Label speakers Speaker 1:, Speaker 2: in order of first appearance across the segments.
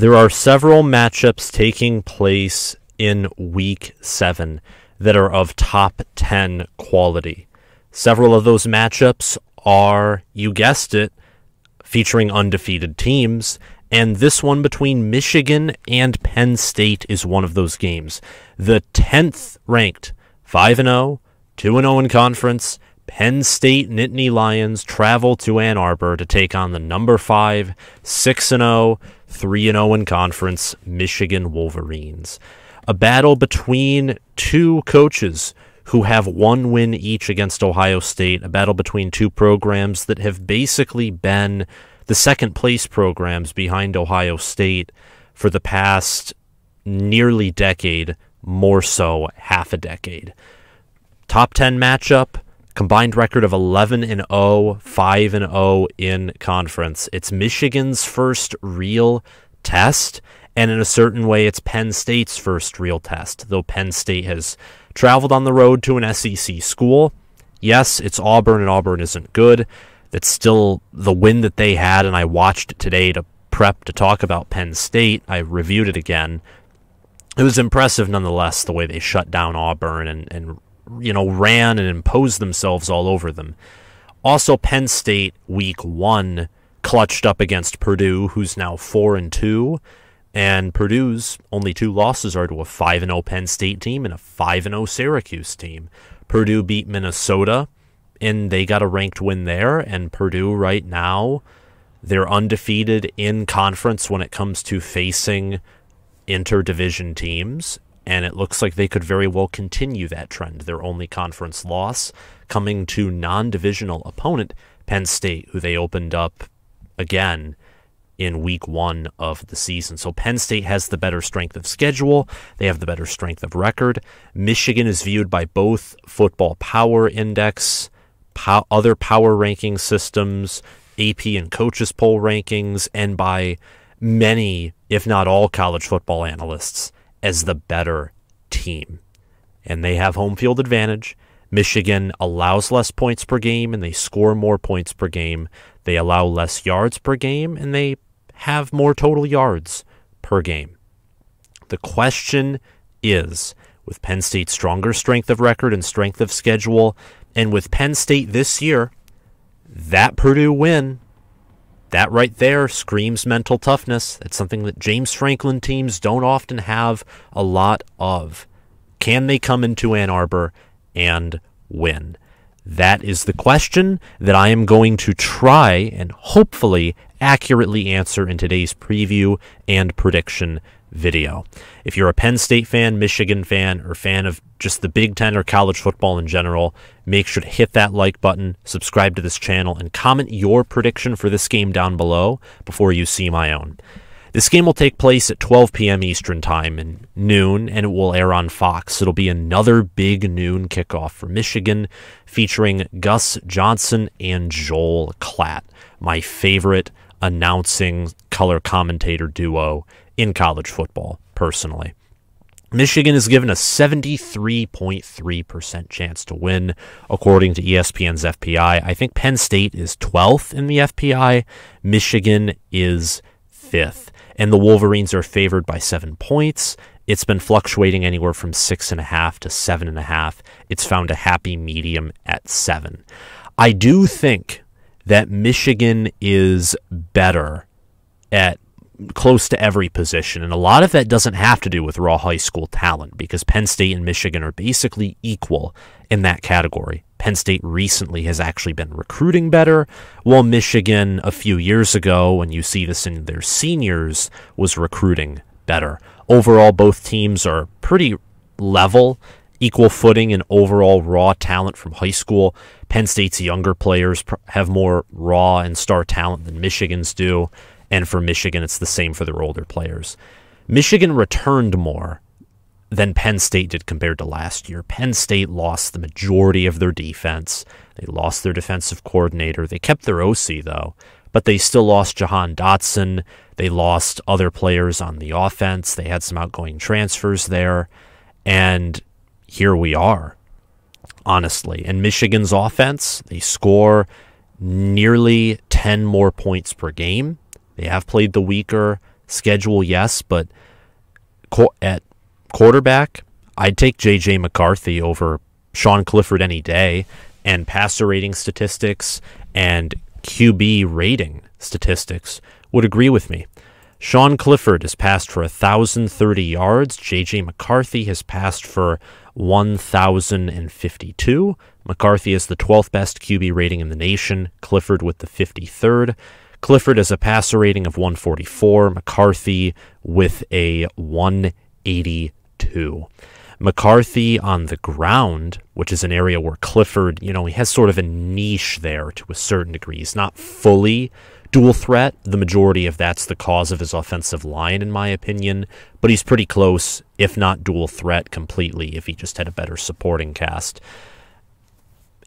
Speaker 1: There are several matchups taking place in Week 7 that are of top 10 quality. Several of those matchups are, you guessed it, featuring undefeated teams, and this one between Michigan and Penn State is one of those games. The 10th ranked 5-0, 2-0 in conference, Penn State Nittany Lions travel to Ann Arbor to take on the number 5, 6-0, 3-0 in conference Michigan Wolverines. A battle between two coaches who have one win each against Ohio State, a battle between two programs that have basically been the second-place programs behind Ohio State for the past nearly decade, more so half a decade. Top 10 matchup, combined record of 11-0, 5-0 in conference. It's Michigan's first real test, and in a certain way, it's Penn State's first real test, though Penn State has traveled on the road to an SEC school. Yes, it's Auburn, and Auburn isn't good. That's still the win that they had, and I watched it today to prep to talk about Penn State. I reviewed it again. It was impressive nonetheless, the way they shut down Auburn and ran and imposed themselves all over them. Also, Penn State, Week 1, clutched up against Purdue, who's now 4-2, and Purdue's only two losses are to a 5-0 Penn State team and a 5-0 Syracuse team. Purdue beat Minnesota, and they got a ranked win there, and Purdue right now, they're undefeated in conference when it comes to facing interdivision teams, and it looks like they could very well continue that trend. Their only conference loss coming to non-divisional opponent, Penn State, who they opened up again in Week 1 of the season. So Penn State has the better strength of schedule. They have the better strength of record. Michigan is viewed by both Football Power Index, other power ranking systems, AP and coaches poll rankings, and by many, if not all, college football analysts as the better team. And they have home field advantage. Michigan allows less points per game, and they score more points per game. They allow less yards per game, and they have more total yards per game. The question is, with Penn State's stronger strength of record and strength of schedule, and with Penn State this year, that Purdue win, that right there screams mental toughness. That's something that James Franklin teams don't often have a lot of. Can they come into Ann Arbor and win? That is the question that I am going to try and hopefully accurately answer in today's preview and prediction video. If you're a Penn State fan, Michigan fan, or fan of just the Big Ten or college football in general, make sure to hit that like button, subscribe to this channel, and comment your prediction for this game down below before you see my own. This game will take place at 12 p.m. Eastern Time and noon, and it will air on Fox. It'll be another big noon kickoff for Michigan, featuring Gus Johnson and Joel Klatt, my favorite announcing color commentator duo in college football, personally. Michigan is given a 73.3% chance to win, according to ESPN's FPI. I think Penn State is 12th in the FPI. Michigan is 5th. And the Wolverines are favored by 7 points. It's been fluctuating anywhere from 6.5 to 7.5. It's found a happy medium at 7. I do think that Michigan is better at close to every position, and a lot of that doesn't have to do with raw high school talent, because Penn State and Michigan are basically equal in that category. Penn State recently has actually been recruiting better, while Michigan a few years ago, and you see this in their seniors, was recruiting better. Overall, both teams are pretty level, equal footing in overall raw talent from high school. Penn State's younger players have more raw and star talent than Michigan's do, and for Michigan, it's the same for their older players. Michigan returned more than Penn State did compared to last year. Penn State lost the majority of their defense. They lost their defensive coordinator. They kept their OC, though, but they still lost Jahan Dotson. They lost other players on the offense. They had some outgoing transfers there, and here we are, honestly. And Michigan's offense, they score nearly 10 more points per game. They have played the weaker Schedule, yes, but at quarterback, I'd take JJ McCarthy over Sean Clifford any day, and passer rating statistics and QB rating statistics would agree with me. Sean Clifford has passed for 1,030 yards. JJ McCarthy has passed for 1,052. McCarthy is the 12th best QB rating in the nation, Clifford with the 53rd. Clifford has a passer rating of 144, McCarthy with a 182. McCarthy on the ground, which is an area where Clifford, he has sort of a niche there to a certain degree. He's not fully dual threat. The majority of that's the cause of his offensive line, in my opinion, but he's pretty close, if not dual threat completely, if he just had a better supporting cast.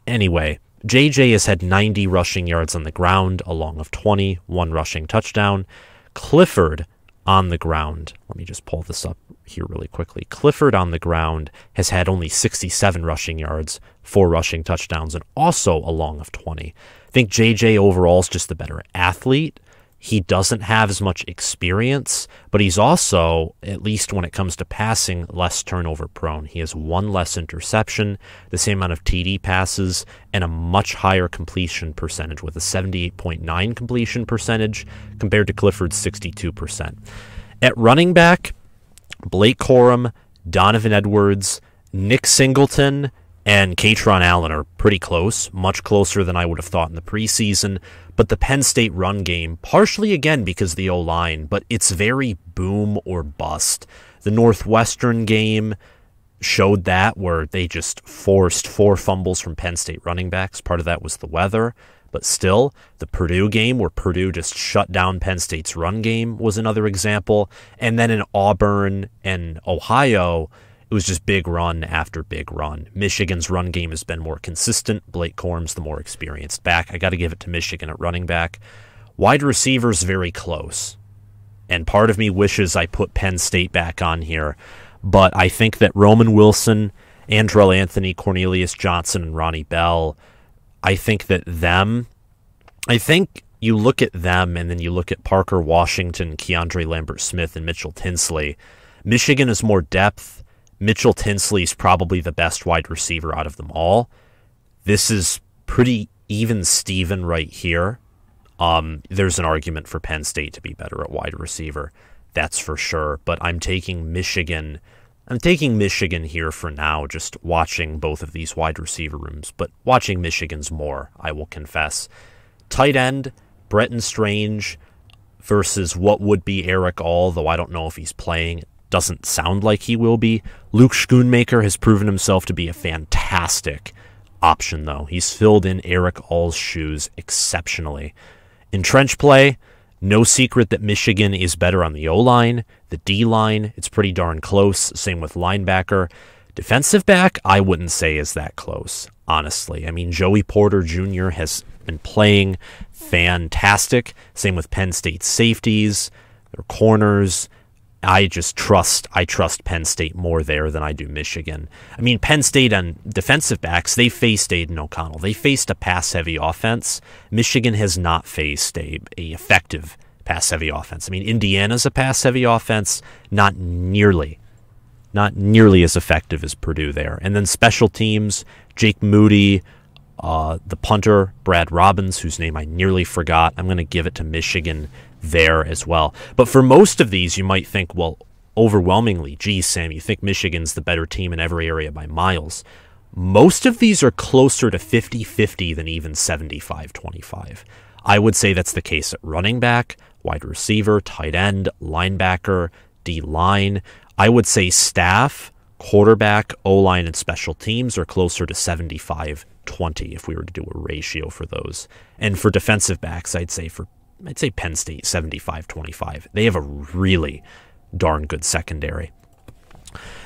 Speaker 1: Anyway, JJ has had 90 rushing yards on the ground, a long of 20, one rushing touchdown. Clifford on the ground, let me just pull this up here really quickly. Clifford on the ground has had only 67 rushing yards, 4 rushing touchdowns, and also a long of 20. I think JJ overall is just the better athlete. He doesn't have as much experience, but he's also, at least when it comes to passing, less turnover prone. He has 1 less interception, the same amount of TD passes, and a much higher completion percentage with a 78.9 completion percentage compared to Clifford's 62%. At running back, Blake Corum, Donovan Edwards, Nick Singleton, and Kaytron Allen are pretty close, much closer than I would have thought in the preseason. But the Penn State run game, partially again because of the O-line, but it's very boom or bust. The Northwestern game showed that, where they just forced 4 fumbles from Penn State running backs. Part of that was the weather. But still, the Purdue game, where Purdue just shut down Penn State's run game, was another example. And then in Auburn and Ohio, it was just big run after big run. Michigan's run game has been more consistent. Blake Corum's the more experienced back. I got to give it to Michigan at running back. Wide receivers very close. And part of me wishes I put Penn State back on here. But I think that Roman Wilson, Andrell Anthony, Cornelius Johnson, and Ronnie Bell, I think you look at them and then you look at Parker Washington, Keandre Lambert-Smith, and Mitchell Tinsley. Michigan has more depth. Mitchell Tinsley is probably the best wide receiver out of them all. This is pretty even Steven right here. There's an argument for Penn State to be better at wide receiver. That's for sure. But I'm taking Michigan. I'm taking Michigan here for now, just watching both of these wide receiver rooms. But watching Michigan's more, I will confess. Tight end, Bretton Strange versus what would be Eric All, though I don't know if he's playing. Doesn't sound like he will be. Luke Schoonmaker has proven himself to be a fantastic option, though. He's filled in Eric All's shoes exceptionally. In trench play, no secret that Michigan is better on the O-line. The D-line, it's pretty darn close. Same with linebacker. Defensive back, I wouldn't say is that close, honestly. I mean, Joey Porter Jr. has been playing fantastic. Same with Penn State safeties, their corners. I trust Penn State more there than I do Michigan. I mean, Penn State on defensive backs, they faced Aiden O'Connell. They faced a pass-heavy offense. Michigan has not faced a effective pass-heavy offense. I mean, Indiana's a pass-heavy offense, not nearly as effective as Purdue there. And then special teams, Jake Moody, the punter, Brad Robbins, whose name I nearly forgot. I'm going to give it to Michigan there as well. But for most of these, you might think, well, overwhelmingly, geez, Sam, you think Michigan's the better team in every area by miles. Most of these are closer to 50-50 than even 75-25. I would say that's the case at running back, wide receiver, tight end, linebacker, D-line. I would say staff, quarterback, O-line, and special teams are closer to 75-20 if we were to do a ratio for those. And for defensive backs, I'd say Penn State 75-25. They have a really darn good secondary.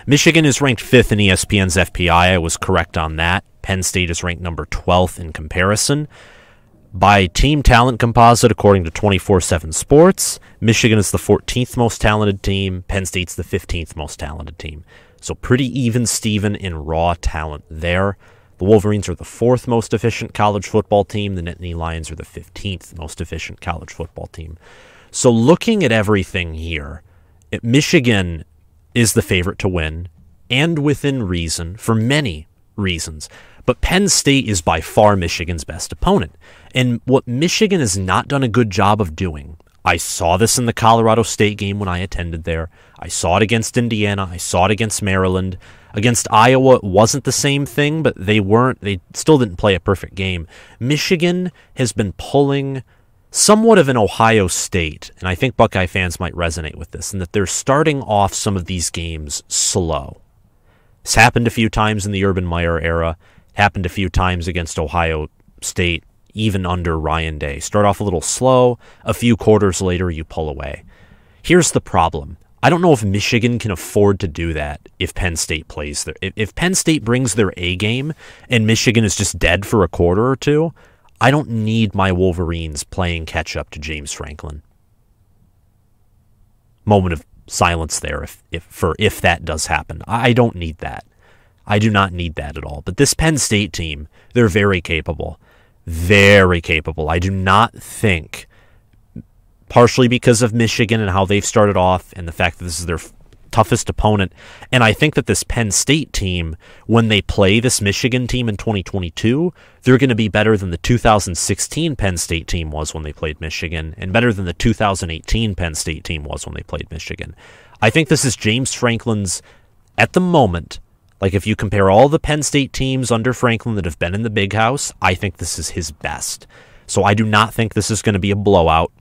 Speaker 1: Michigan is ranked 5th in ESPN's FPI. I was correct on that. Penn State is ranked number 12th in comparison. By team talent composite, according to 24/7 Sports, Michigan is the 14th most talented team. Penn State's the 15th most talented team. So pretty even Steven in raw talent there. The Wolverines are the 4th most efficient college football team. The Nittany Lions are the 15th most efficient college football team. So looking at everything here, Michigan is the favorite to win, and within reason, for many reasons. But Penn State is by far Michigan's best opponent. And what Michigan has not done a good job of doing, I saw this in the Colorado State game when I attended there. I saw it against Indiana. I saw it against Maryland. Against Iowa, it wasn't the same thing, but they still didn't play a perfect game. Michigan has been pulling somewhat of an Ohio State, and I think Buckeye fans might resonate with this, in that they're starting off some of these games slow. It's happened a few times in the Urban Meyer era, happened a few times against Ohio State, even under Ryan Day. Start off a little slow, a few quarters later you pull away. Here's the problem. I don't know if Michigan can afford to do that if Penn State plays there. If Penn State brings their A game and Michigan is just dead for a quarter or two, I don't need my Wolverines playing catch up to James Franklin. Moment of silence there if that does happen. I don't need that. I do not need that at all. But this Penn State team, they're very capable. Very capable. I do not think, partially because of Michigan and how they've started off and the fact that this is their toughest opponent, and I think that this Penn State team, when they play this Michigan team in 2022, they're going to be better than the 2016 Penn State team was when they played Michigan, and better than the 2018 Penn State team was when they played Michigan. I think this is James Franklin's, at the moment, like if you compare all the Penn State teams under Franklin that have been in the Big House, I think this is his best. So I do not think this is going to be a blowout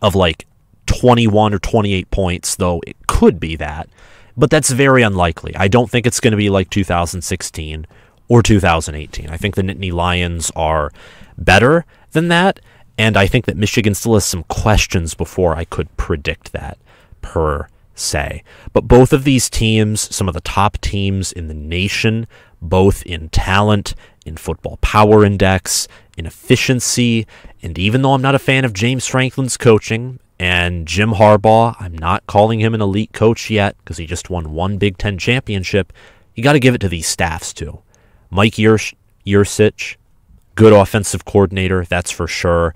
Speaker 1: of like 21 or 28 points, though it could be that, but that's very unlikely. I don't think it's going to be like 2016 or 2018. I think the Nittany Lions are better than that, and I think that Michigan still has some questions before I could predict that, per se. But both of these teams, some of the top teams in the nation, both in talent, in football power index, in efficiency, and even though I'm not a fan of James Franklin's coaching, and Jim Harbaugh, I'm not calling him an elite coach yet because he just won one Big Ten championship. You got to give it to these staffs too. Mike Yurcich, good offensive coordinator, that's for sure.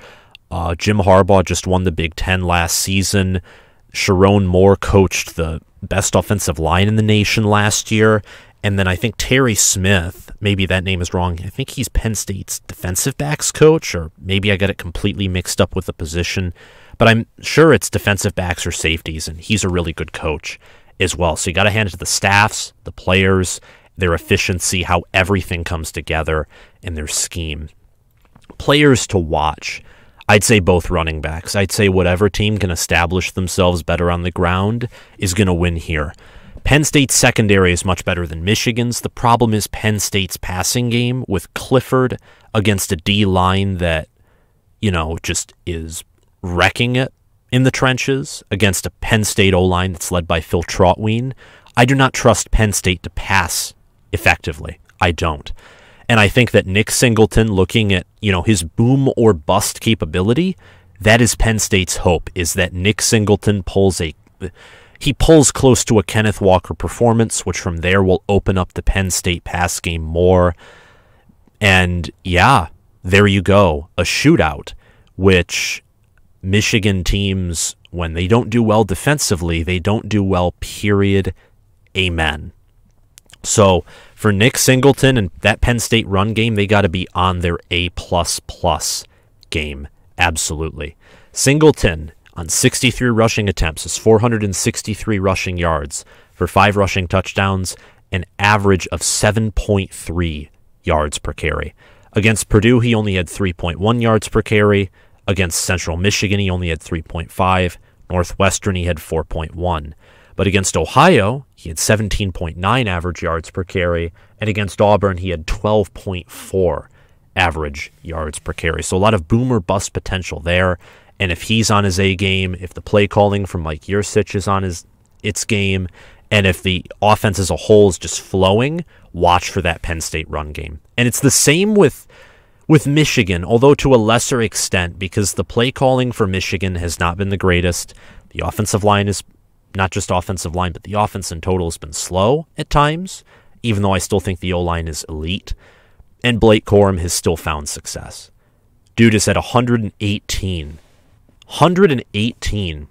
Speaker 1: Jim Harbaugh just won the Big Ten last season. Sharon Moore coached the best offensive line in the nation last year. And then I think Terry Smith, maybe that name is wrong, I think he's Penn State's defensive backs coach, or maybe I got it completely mixed up with the position. But I'm sure it's defensive backs or safeties, and he's a really good coach as well. So you got to hand it to the staffs, the players, their efficiency, how everything comes together, and their scheme. Players to watch, I'd say both running backs. I'd say whatever team can establish themselves better on the ground is going to win here. Penn State's secondary is much better than Michigan's. The problem is Penn State's passing game with Clifford against a D-line that, just is wrecking it in the trenches against a Penn State O-line that's led by Phil Trautwein. I do not trust Penn State to pass effectively. I don't. And I think that Nick Singleton, looking at, his boom or bust capability, that is Penn State's hope, is that Nick Singleton pulls close to a Kenneth Walker performance, which from there will open up the Penn State pass game more. And yeah, there you go. A shootout, which Michigan teams, when they don't do well defensively, they don't do well, period. Amen. So for Nick Singleton and that Penn State run game, they got to be on their A++ game. Absolutely. Singleton, on 63 rushing attempts, is 463 rushing yards for 5 rushing touchdowns, an average of 7.3 yards per carry. Against Purdue, he only had 3.1 yards per carry. Against Central Michigan, he only had 3.5. Northwestern, he had 4.1. But against Ohio, he had 17.9 average yards per carry. And against Auburn, he had 12.4 average yards per carry. So a lot of boom or bust potential there. And if he's on his A game, if the play calling from Mike Yurcich is on its game, and if the offense as a whole is just flowing, watch for that Penn State run game. And it's the same with Michigan, although to a lesser extent, because the play calling for Michigan has not been the greatest. The offensive line is not just offensive line, but the offense in total has been slow at times, even though I still think the O-line is elite. And Blake Corum has still found success. Dude is at 118 118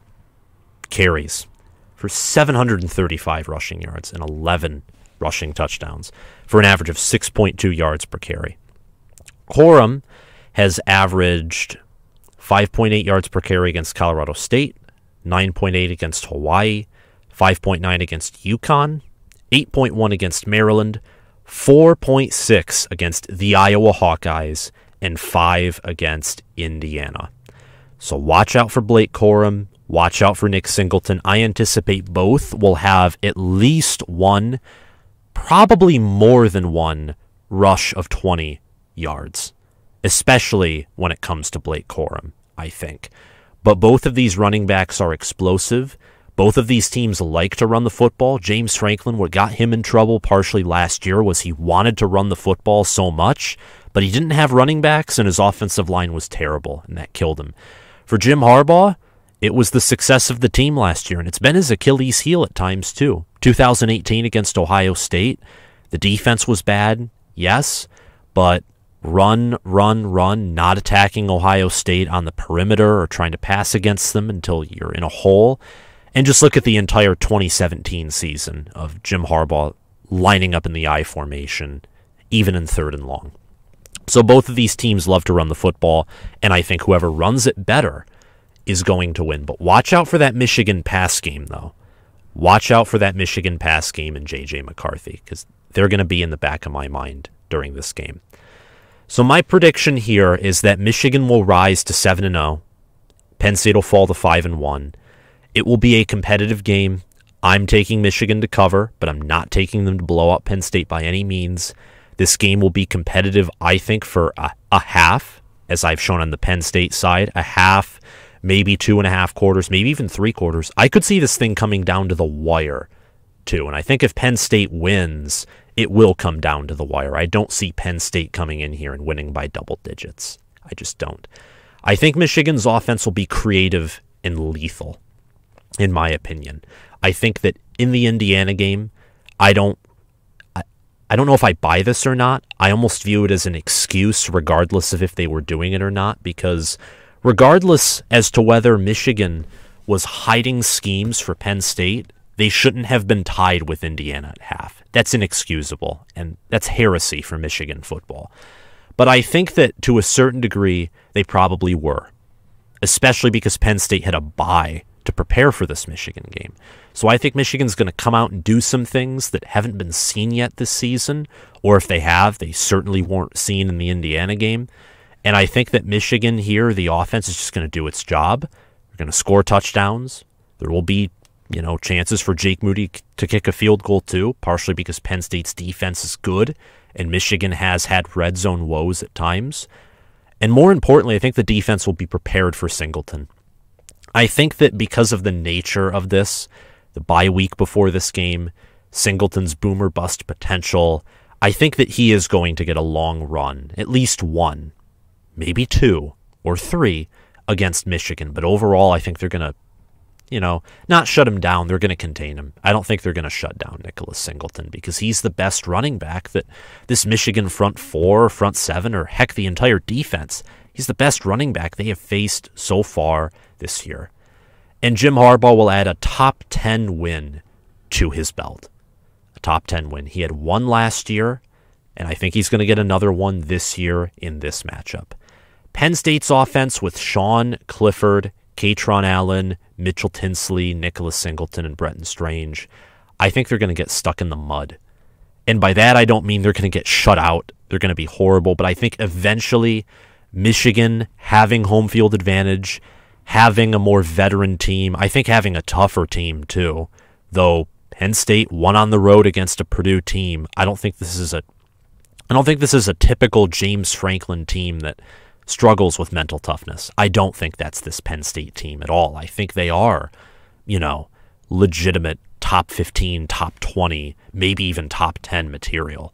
Speaker 1: carries for 735 rushing yards and 11 rushing touchdowns for an average of 6.2 yards per carry. Corum has averaged 5.8 yards per carry against Colorado State, 9.8 against Hawaii, 5.9 against UConn, 8.1 against Maryland, 4.6 against the Iowa Hawkeyes, and 5 against Indiana. So watch out for Blake Corum. Watch out for Nick Singleton. I anticipate both will have at least one, probably more than one, rush of 20 yards, especially when it comes to Blake Corum, I think. But both of these running backs are explosive. Both of these teams like to run the football. James Franklin, what got him in trouble partially last year was he wanted to run the football so much, but he didn't have running backs, and his offensive line was terrible, and that killed him. For Jim Harbaugh, it was the success of the team last year, and it's been his Achilles heel at times too. 2018 against Ohio State, the defense was bad, yes, but run, not attacking Ohio State on the perimeter or trying to pass against them until you're in a hole. And just look at the entire 2017 season of Jim Harbaugh lining up in the I formation, even in 3rd and long. So both of these teams love to run the football, and I think whoever runs it better is going to win. But watch out for that Michigan pass game, though. Watch out for that Michigan pass game and JJ McCarthy, because they're going to be in the back of my mind during this game. So my prediction here is that Michigan will rise to 7-0. Penn State will fall to 5-1. It will be a competitive game. I'm taking Michigan to cover, but I'm not taking them to blow out Penn State by any means. This game will be competitive, I think, for a half, as I've shown on the Penn State side. A half, maybe 2.5 quarters, maybe even 3 quarters. I could see this thing coming down to the wire, too. And I think if Penn State wins, it will come down to the wire. I don't see Penn State coming in here and winning by double digits. I just don't. I think Michigan's offense will be creative and lethal, in my opinion. I think that in the Indiana game, I don't know if I buy this or not. I almost view it as an excuse regardless of if they were doing it or not, because regardless as to whether Michigan was hiding schemes for Penn State, they shouldn't have been tied with Indiana at half. That's inexcusable, and that's heresy for Michigan football. But I think that to a certain degree, they probably were, especially because Penn State had a bye to prepare for this Michigan game. So I think Michigan's going to come out and do some things that haven't been seen yet this season, or if they have, they certainly weren't seen in the Indiana game. And I think that Michigan here, the offense is just going to do its job. They're going to score touchdowns. There will be, chances for Jake Moody to kick a field goal too, partially because Penn State's defense is good, and Michigan has had red zone woes at times. And more importantly, I think the defense will be prepared for Singleton. I think that because of the nature of this, the bye week before this game, Singleton's boomer bust potential, I think that he is going to get a long run, at least 1, maybe 2 or 3 against Michigan. But overall, I think they're going to, not shut him down. They're going to contain him. I don't think they're going to shut down Nicholas Singleton because he's the best running back that this Michigan front 4, front 7, or heck, the entire defense. He's the best running back they have faced so far this year. And Jim Harbaugh will add a top 10 win to his belt. A top 10 win. He had 1 last year, and I think he's going to get another one this year in this matchup. Penn State's offense with Sean Clifford, Kaytron Allen, Mitchell Tinsley, Nicholas Singleton, and Bretton Strange, I think they're going to get stuck in the mud. And by that, I don't mean they're going to get shut out. They're going to be horrible, but I think eventually Michigan having home field advantage, having a more veteran team, I think having a tougher team too, though Penn State won on the road against a Purdue team. I don't think this is a typical James Franklin team that struggles with mental toughness. I don't think that's this Penn State team at all. I think they are, legitimate top 15, top 20, maybe even top 10 material.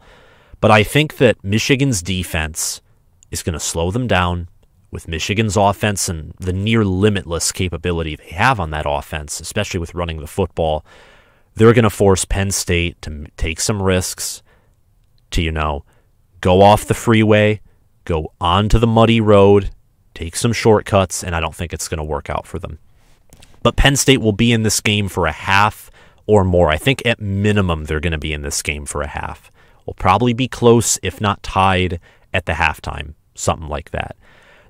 Speaker 1: But I think that Michigan's defense is going to slow them down with Michigan's offense and the near limitless capability they have on that offense, especially with running the football. They're going to force Penn State to take some risks, to, go off the freeway, go onto the muddy road, take some shortcuts, and I don't think it's going to work out for them. But Penn State will be in this game for a half or more. I think at minimum they're going to be in this game for a half. Will probably be close, if not tied, at the halftime, something like that.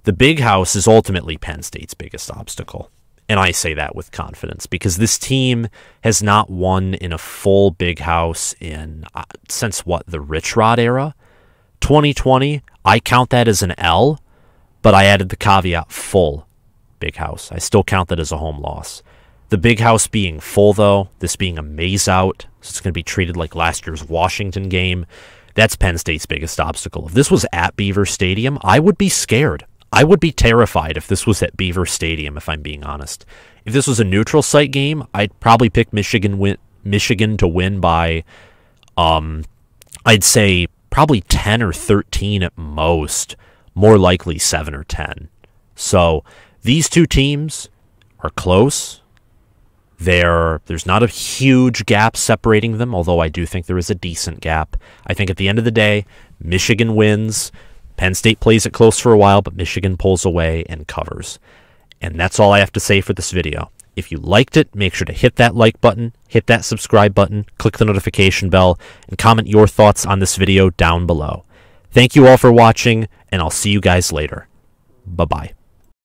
Speaker 1: The Big House is ultimately Penn State's biggest obstacle. And I say that with confidence because this team has not won in a full Big House since the Rich Rod era. 2020, I count that as an L, but I added the caveat full Big House. I still count that as a home loss. The Big House being full, though, this being a maze out, so it's going to be treated like last year's Washington game, that's Penn State's biggest obstacle. If this was at Beaver Stadium, I would be scared. I would be terrified if this was at Beaver Stadium, if I'm being honest. If this was a neutral site game, I'd probably pick Michigan to win by, I'd say, probably 10 or 13 at most. More likely 7 or 10. So these two teams are close. There's not a huge gap separating them, although I do think there is a decent gap. I think at the end of the day, Michigan wins. Penn State plays it close for a while, but Michigan pulls away and covers. And that's all I have to say for this video. If you liked it, make sure to hit that like button, hit that subscribe button, click the notification bell, and comment your thoughts on this video down below. Thank you all for watching, and I'll see you guys later. Bye-bye.